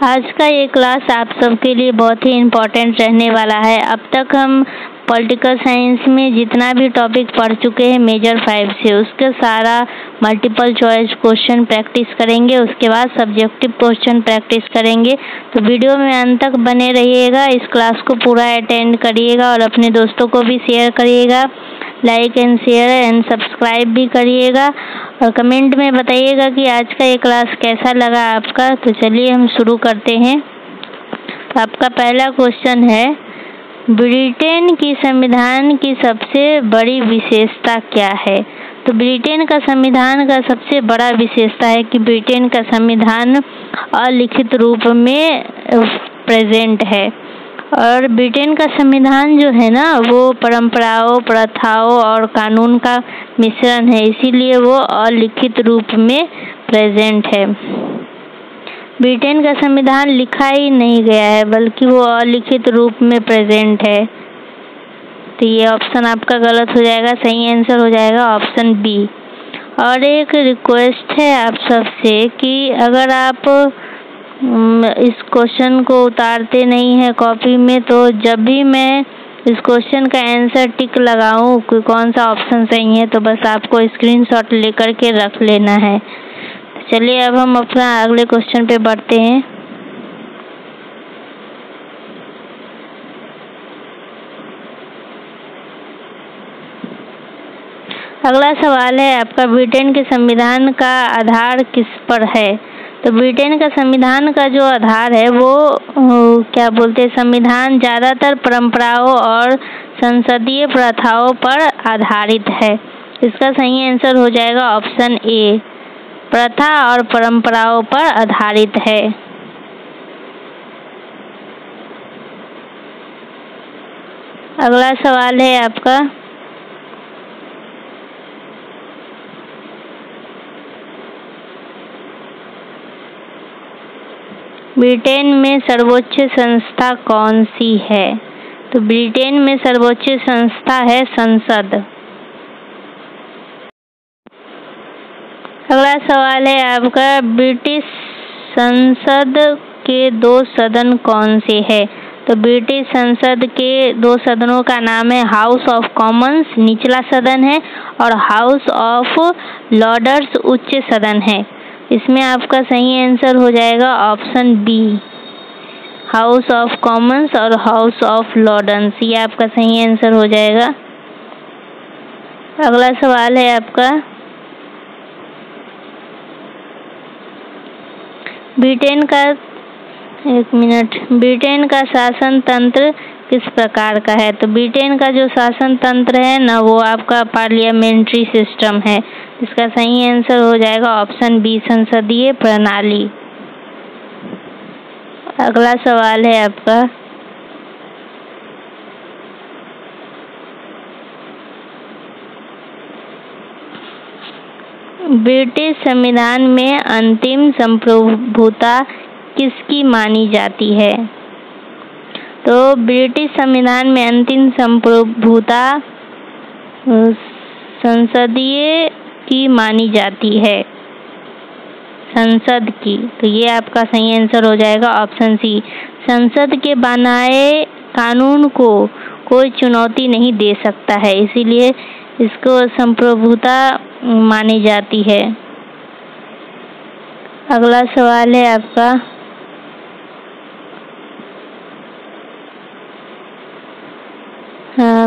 आज का ये क्लास आप सबके लिए बहुत ही इम्पोर्टेंट रहने वाला है। अब तक हम पॉलिटिकल साइंस में जितना भी टॉपिक पढ़ चुके हैं मेजर 5 से, उसके सारा मल्टीपल चॉइस क्वेश्चन प्रैक्टिस करेंगे। उसके बाद सब्जेक्टिव क्वेश्चन प्रैक्टिस करेंगे। तो वीडियो में अंत तक बने रहिएगा। इस क्लास को पूरा अटेंड करिएगा और अपने दोस्तों को भी शेयर करिएगा। Like and share and subscribe भी करिएगा और कमेंट में बताइएगा कि आज का ये क्लास कैसा लगा आपका। तो चलिए हम शुरू करते हैं। तो आपका पहला क्वेश्चन है, ब्रिटेन की संविधान की सबसे बड़ी विशेषता क्या है? तो ब्रिटेन का संविधान का सबसे बड़ा विशेषता है कि ब्रिटेन का संविधान अलिखित रूप में प्रेजेंट है और ब्रिटेन का संविधान जो है ना वो परंपराओं, प्रथाओं और कानून का मिश्रण है, इसीलिए वो अलिखित रूप में प्रेजेंट है। ब्रिटेन का संविधान लिखा ही नहीं गया है बल्कि वो अलिखित रूप में प्रेजेंट है। तो ये ऑप्शन आपका गलत हो जाएगा, सही आंसर हो जाएगा ऑप्शन बी। और एक रिक्वेस्ट है आप सबसे कि अगर आप इस क्वेश्चन को उतारते नहीं हैं कॉपी में, तो जब भी मैं इस क्वेश्चन का आंसर टिक लगाऊं कि कौन सा ऑप्शन सही है, तो बस आपको स्क्रीनशॉट लेकर के रख लेना है। चलिए अब हम अपना अगले क्वेश्चन पे बढ़ते हैं। अगला सवाल है आपका, ब्रिटेन के संविधान का आधार किस पर है? तो ब्रिटेन का संविधान का जो आधार है वो क्या बोलते हैं, संविधान ज़्यादातर परंपराओं और संसदीय प्रथाओं पर आधारित है। इसका सही आंसर हो जाएगा ऑप्शन ए, प्रथा और परंपराओं पर आधारित है। अगला सवाल है आपका, ब्रिटेन में सर्वोच्च संस्था कौन सी है? तो ब्रिटेन में सर्वोच्च संस्था है संसद। अगला सवाल है आपका, ब्रिटिश संसद के 2 सदन कौन से हैं? तो ब्रिटिश संसद के 2 सदनों का नाम है हाउस ऑफ कॉमन्स निचला सदन है और हाउस ऑफ लॉर्ड्स उच्च सदन है। इसमें आपका सही आंसर हो जाएगा option B, House of Commons और हाउस ऑफ लॉर्ड्स, ये आपका सही आंसर हो जाएगा। अगला सवाल है आपका, ब्रिटेन का शासन तंत्र किस प्रकार का है? तो ब्रिटेन का जो शासन तंत्र है ना वो आपका पार्लियामेंट्री सिस्टम है। इसका सही आंसर हो जाएगा ऑप्शन बी, संसदीय प्रणाली। अगला सवाल है आपका, ब्रिटिश संविधान में अंतिम संप्रभुता किसकी मानी जाती है? तो ब्रिटिश संविधान में अंतिम संप्रभुता संसदीय की मानी जाती है, संसद की। तो ये आपका सही आंसर हो जाएगा ऑप्शन सी, संसद के बनाए कानून को कोई चुनौती नहीं दे सकता है, इसीलिए इसको संप्रभुता मानी जाती है। अगला सवाल है आपका,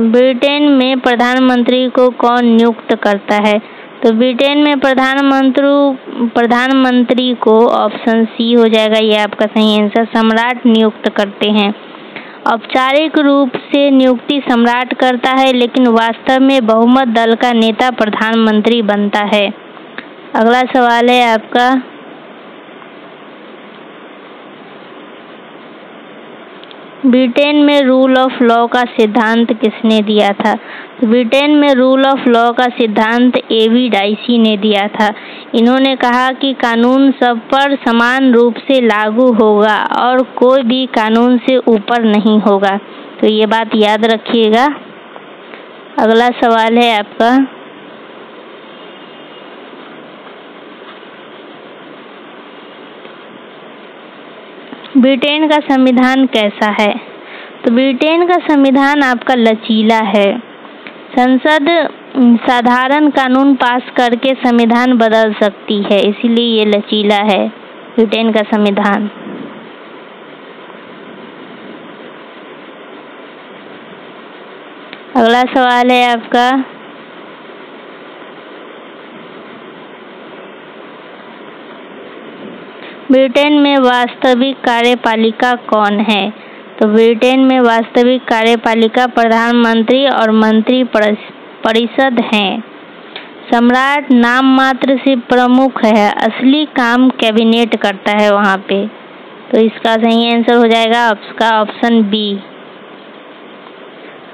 ब्रिटेन में प्रधानमंत्री को कौन नियुक्त करता है? तो ब्रिटेन में प्रधानमंत्री को ऑप्शन सी हो जाएगा, ये आपका सही आंसर, सम्राट नियुक्त करते हैं। औपचारिक रूप से नियुक्ति सम्राट करता है लेकिन वास्तव में बहुमत दल का नेता प्रधानमंत्री बनता है। अगला सवाल है आपका, ब्रिटेन में रूल ऑफ लॉ का सिद्धांत किसने दिया था? ब्रिटेन में रूल ऑफ लॉ का सिद्धांत एवी डाइसी ने दिया था। इन्होंने कहा कि कानून सब पर समान रूप से लागू होगा और कोई भी कानून से ऊपर नहीं होगा। तो ये बात याद रखिएगा। अगला सवाल है आपका, ब्रिटेन का संविधान कैसा है? तो ब्रिटेन का संविधान आपका लचीला है। संसद साधारण कानून पास करके संविधान बदल सकती है, इसीलिए ये लचीला है ब्रिटेन का संविधान। अगला सवाल है आपका, ब्रिटेन में वास्तविक कार्यपालिका कौन है? तो ब्रिटेन में वास्तविक कार्यपालिका प्रधानमंत्री और मंत्री परिषद हैं। सम्राट नाम मात्र से प्रमुख है, असली काम कैबिनेट करता है वहाँ पे। तो इसका सही आंसर हो जाएगा आपका ऑप्शन बी।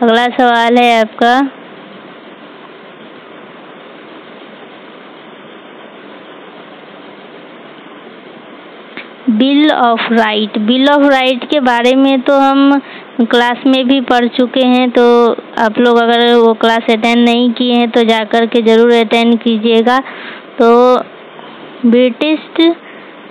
अगला सवाल है आपका, bill of right. Bill of right के बारे में तो हम क्लास में भी पढ़ चुके हैं, तो आप लोग अगर वो क्लास अटेंड नहीं किए हैं तो जाकर के ज़रूर अटेंड कीजिएगा। तो ब्रिटिश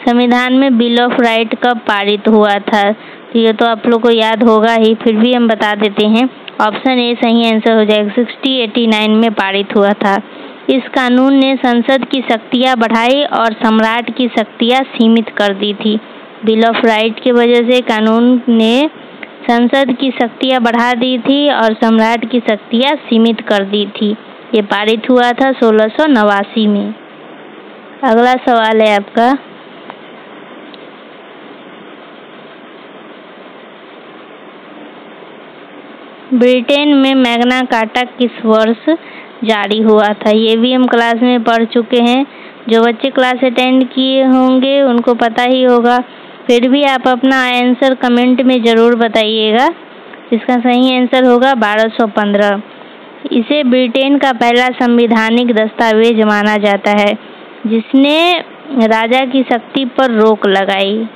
संविधान में बिल ऑफ राइट कब पारित हुआ था? तो ये तो आप लोग को याद होगा ही, फिर भी हम बता देते हैं। ऑप्शन ए सही आंसर हो जाएगा, 1689 में पारित हुआ था। इस कानून ने संसद की शक्तियां बढ़ाई और सम्राट की शक्तियां सीमित कर दी थी। बिल ऑफ राइट की वजह से कानून ने संसद की शक्तियां बढ़ा दी थी और सम्राट की शक्तियां सीमित कर दी थी। ये पारित हुआ था 1689 में। अगला सवाल है आपका, ब्रिटेन में मैग्ना कार्टा किस वर्ष जारी हुआ था? ये भी हम क्लास में पढ़ चुके हैं। जो बच्चे क्लास अटेंड किए होंगे उनको पता ही होगा, फिर भी आप अपना आंसर कमेंट में ज़रूर बताइएगा। इसका सही आंसर होगा 1215। इसे ब्रिटेन का पहला संवैधानिक दस्तावेज माना जाता है जिसने राजा की शक्ति पर रोक लगाई।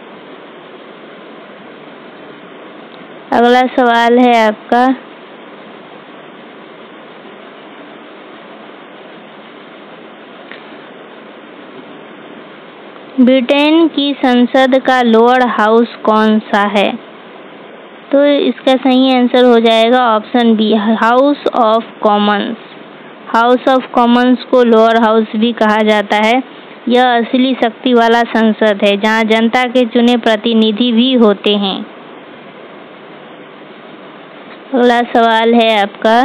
अगला सवाल है आपका, ब्रिटेन की संसद का लोअर हाउस कौन सा है? तो इसका सही आंसर हो जाएगा option B, House of Commons. House of Commons को लोअर हाउस भी कहा जाता है। यह असली शक्ति वाला संसद है जहां जनता के चुने प्रतिनिधि भी होते हैं। अगला सवाल है आपका,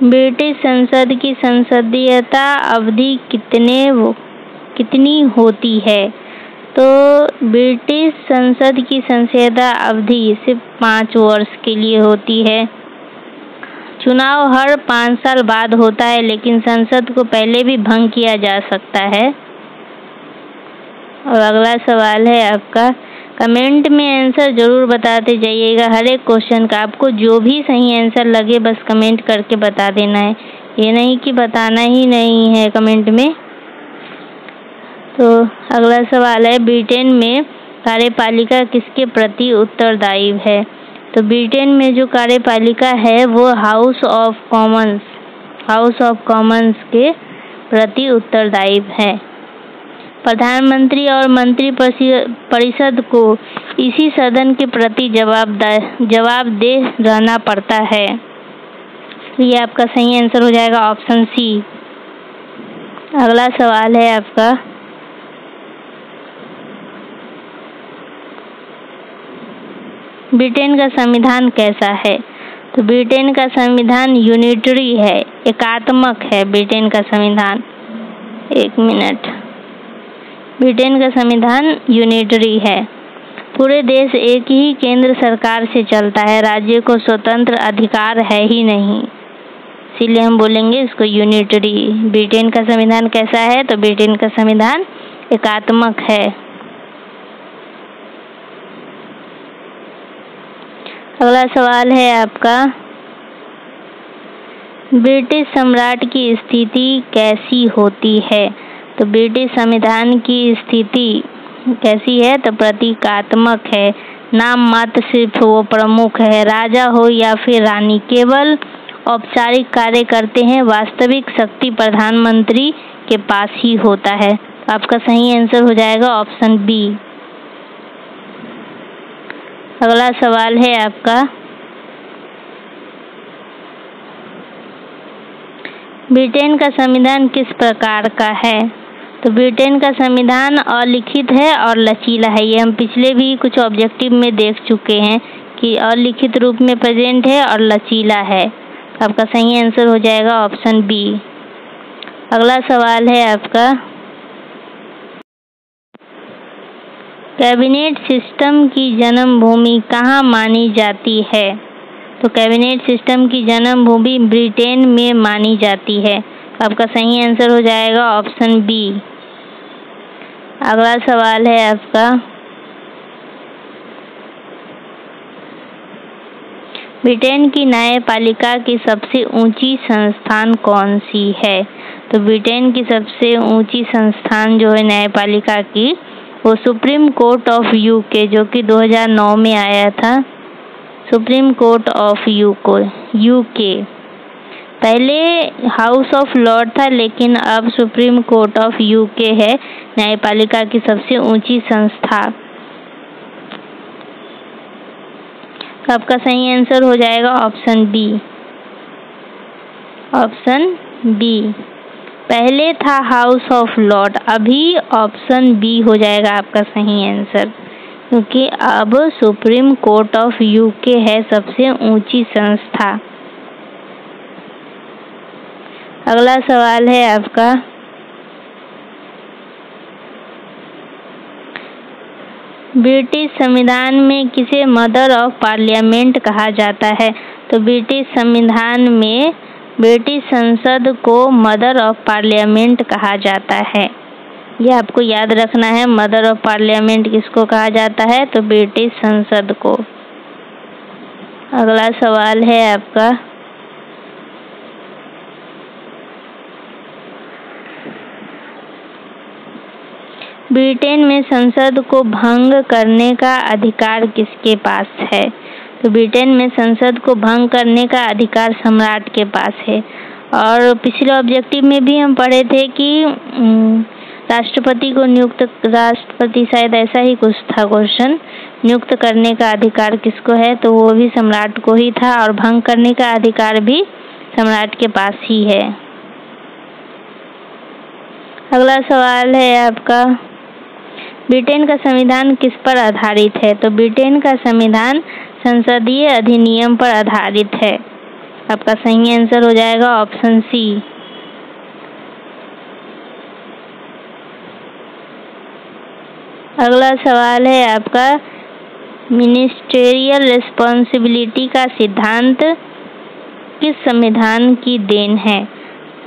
ब्रिटिश संसद की संसदीयता अवधि कितनी होती है? तो ब्रिटिश संसद की संसदीयता अवधि सिर्फ 5 वर्ष के लिए होती है। चुनाव हर 5 साल बाद होता है, लेकिन संसद को पहले भी भंग किया जा सकता है। और अगला सवाल है आपका, कमेंट में आंसर ज़रूर बताते जाइएगा हर एक क्वेश्चन का। आपको जो भी सही आंसर लगे बस कमेंट करके बता देना है, ये नहीं कि बताना ही नहीं है कमेंट में। तो अगला सवाल है, ब्रिटेन में कार्यपालिका किसके प्रति उत्तरदायी है? तो ब्रिटेन में जो कार्यपालिका है वो हाउस ऑफ कॉमन्स के प्रति उत्तरदायी है। प्रधानमंत्री और मंत्री परिषद को इसी सदन के प्रति जवाबदेह रहना पड़ता है। ये आपका सही आंसर हो जाएगा ऑप्शन सी। अगला सवाल है आपका, ब्रिटेन का संविधान कैसा है? तो ब्रिटेन का संविधान यूनिटरी है, एकात्मक है ब्रिटेन का संविधान। एक मिनट, ब्रिटेन का संविधान यूनिटरी है। पूरे देश एक ही केंद्र सरकार से चलता है, राज्य को स्वतंत्र अधिकार है ही नहीं, इसीलिए हम बोलेंगे इसको यूनिटरी। ब्रिटेन का संविधान कैसा है? तो ब्रिटेन का संविधान एकात्मक है। अगला सवाल है आपका, ब्रिटिश सम्राट की स्थिति कैसी होती है? तो ब्रिटिश संविधान की स्थिति कैसी है? तो प्रतीकात्मक है। नाम मात्र सिर्फ वो प्रमुख है, राजा हो या फिर रानी केवल औपचारिक कार्य करते हैं। वास्तविक शक्ति प्रधानमंत्री के पास ही होता है। आपका सही आंसर हो जाएगा ऑप्शन बी। अगला सवाल है आपका, ब्रिटेन का संविधान किस प्रकार का है? तो ब्रिटेन का संविधान अलिखित है और लचीला है। ये हम पिछले भी कुछ ऑब्जेक्टिव में देख चुके हैं कि अलिखित रूप में प्रेजेंट है और लचीला है। आपका सही आंसर हो जाएगा ऑप्शन बी। अगला सवाल है आपका, कैबिनेट सिस्टम की जन्मभूमि कहाँ मानी जाती है? तो कैबिनेट सिस्टम की जन्मभूमि ब्रिटेन में मानी जाती है। आपका सही आंसर हो जाएगा ऑप्शन बी। अगला सवाल है आपका, ब्रिटेन की न्यायपालिका की सबसे ऊंची संस्थान कौन सी है? तो ब्रिटेन की सबसे ऊंची संस्थान जो है न्यायपालिका की, वो सुप्रीम कोर्ट ऑफ यूके, जो कि 2009 में आया था। सुप्रीम कोर्ट ऑफ यूके पहले हाउस ऑफ लॉर्ड था, लेकिन अब सुप्रीम कोर्ट ऑफ यूके है न्यायपालिका की सबसे ऊंची संस्था। आपका सही आंसर हो जाएगा ऑप्शन बी। ऑप्शन बी, पहले था हाउस ऑफ लॉर्ड, अभी ऑप्शन बी हो जाएगा आपका सही आंसर, क्योंकि अब सुप्रीम कोर्ट ऑफ यूके है सबसे ऊंची संस्था। अगला सवाल है आपका, ब्रिटिश संविधान में किसे मदर ऑफ पार्लियामेंट कहा जाता है? तो ब्रिटिश संविधान में ब्रिटिश संसद को मदर ऑफ पार्लियामेंट कहा जाता है। यह आपको याद रखना है, मदर ऑफ पार्लियामेंट किसको कहा जाता है? तो ब्रिटिश संसद को। अगला सवाल है आपका, ब्रिटेन में संसद को भंग करने का अधिकार किसके पास है? तो ब्रिटेन में संसद को भंग करने का अधिकार सम्राट के पास है। और पिछले ऑब्जेक्टिव में भी हम पढ़े थे कि राष्ट्रपति शायद ऐसा ही कुछ था क्वेश्चन, नियुक्त करने का अधिकार किसको है? तो वो भी सम्राट को ही था, और भंग करने का अधिकार भी सम्राट के पास ही है। अगला सवाल है आपका, ब्रिटेन का संविधान किस पर आधारित है? तो ब्रिटेन का संविधान संसदीय अधिनियम पर आधारित है। आपका सही आंसर हो जाएगा ऑप्शन सी। अगला सवाल है आपका, मिनिस्ट्रियल रिस्पॉन्सिबिलिटी का सिद्धांत किस संविधान की देन है?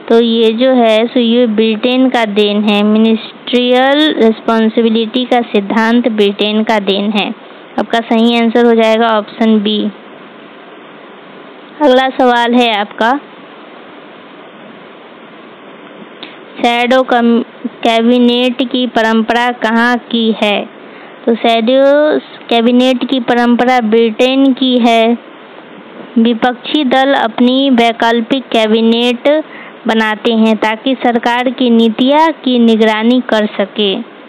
तो ये जो है सो ये ब्रिटेन का देन है। मिनिस्ट्रियल रिस्पॉन्सिबिलिटी का सिद्धांत ब्रिटेन का देन है। आपका सही आंसर हो जाएगा ऑप्शन बी। अगला सवाल है आपका, शैडो कैबिनेट की परंपरा कहाँ की है? तो शैडो कैबिनेट की परंपरा ब्रिटेन की है। विपक्षी दल अपनी वैकल्पिक कैबिनेट बनाते हैं ताकि सरकार की नीतियों की निगरानी कर सके,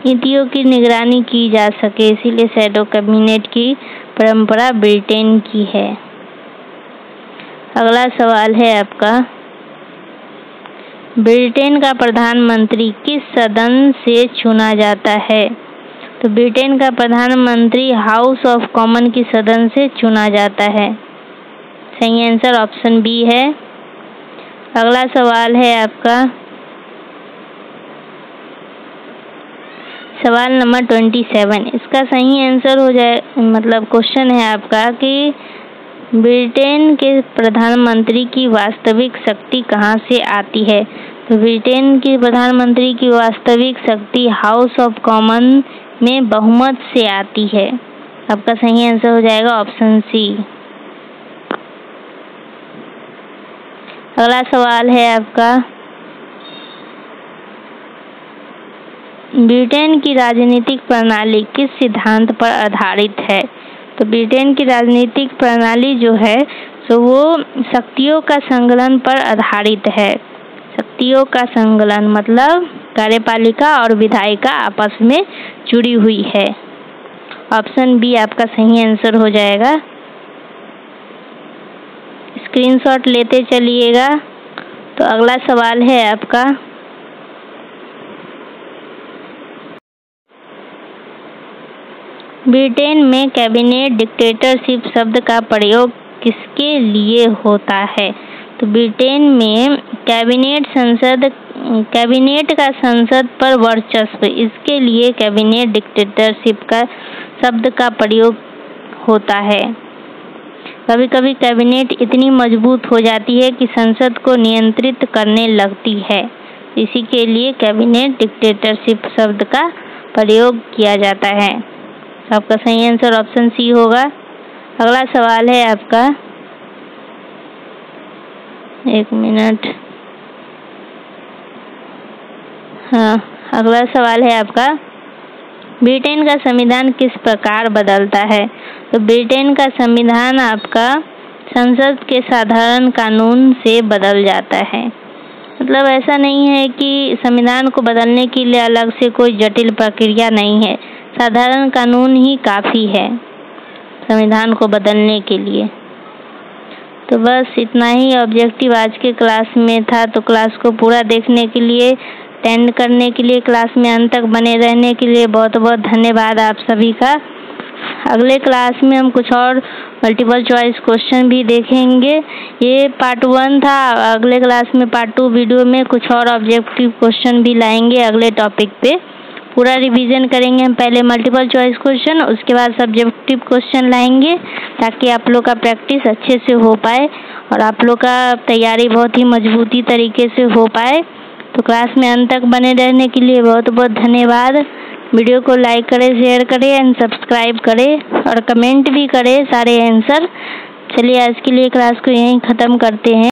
नीतियों की निगरानी की जा सके, इसीलिए शैडो कैबिनेट की परंपरा ब्रिटेन की है। अगला सवाल है आपका, ब्रिटेन का प्रधानमंत्री किस सदन से चुना जाता है? तो ब्रिटेन का प्रधानमंत्री हाउस ऑफ कॉमन की सदन से चुना जाता है। सही आंसर ऑप्शन बी है। अगला सवाल है आपका, सवाल नंबर 27। इसका सही आंसर हो जाए, मतलब क्वेश्चन है आपका कि ब्रिटेन के प्रधानमंत्री की वास्तविक शक्ति कहाँ से आती है? तो ब्रिटेन के प्रधानमंत्री की वास्तविक शक्ति हाउस ऑफ कॉमन में बहुमत से आती है। आपका सही आंसर हो जाएगा ऑप्शन सी। अगला सवाल है आपका, ब्रिटेन की राजनीतिक प्रणाली किस सिद्धांत पर आधारित है? तो ब्रिटेन की राजनीतिक प्रणाली जो है तो वो शक्तियों का संकलन पर आधारित है। शक्तियों का संकलन मतलब कार्यपालिका और विधायिका आपस में जुड़ी हुई है। ऑप्शन बी आपका सही आंसर हो जाएगा। स्क्रीनशॉट लेते चलिएगा। तो अगला सवाल है आपका, ब्रिटेन में कैबिनेट डिक्टेटरशिप शब्द का प्रयोग किसके लिए होता है? तो ब्रिटेन में कैबिनेट का संसद पर वर्चस्व, इसके लिए कैबिनेट डिक्टेटरशिप का शब्द का प्रयोग होता है। कभी कभी कैबिनेट इतनी मजबूत हो जाती है कि संसद को नियंत्रित करने लगती है, इसी के लिए कैबिनेट डिक्टेटरशिप शब्द का प्रयोग किया जाता है। आपका सही आंसर ऑप्शन सी होगा। अगला सवाल है आपका, एक मिनट, अगला सवाल है आपका, ब्रिटेन का संविधान किस प्रकार बदलता है? तो ब्रिटेन का संविधान आपका संसद के साधारण कानून से बदल जाता है। मतलब ऐसा नहीं है कि संविधान को बदलने के लिए अलग से कोई जटिल प्रक्रिया नहीं है, साधारण कानून ही काफ़ी है संविधान को बदलने के लिए। तो बस इतना ही ऑब्जेक्टिव आज के क्लास में था। तो क्लास को पूरा देखने के लिए, अटेंड करने के लिए, क्लास में अंत तक बने रहने के लिए बहुत बहुत धन्यवाद आप सभी का। अगले क्लास में हम कुछ और मल्टीपल चॉइस क्वेश्चन भी देखेंगे। ये पार्ट 1 था। अगले क्लास में पार्ट 2 वीडियो में कुछ और ऑब्जेक्टिव क्वेश्चन भी लाएंगे अगले टॉपिक पे। पूरा रिवीजन करेंगे हम, पहले मल्टीपल चॉइस क्वेश्चन, उसके बाद सब्जेक्टिव क्वेश्चन लाएंगे, ताकि आप लोग का प्रैक्टिस अच्छे से हो पाए और आप लोग का तैयारी बहुत ही मजबूती तरीके से हो पाए। तो क्लास में अंत तक बने रहने के लिए बहुत बहुत धन्यवाद। वीडियो को लाइक करें, शेयर करें एंड सब्सक्राइब करें और कमेंट भी करें सारे आंसर। चलिए आज के लिए क्लास को यहीं ख़त्म करते हैं।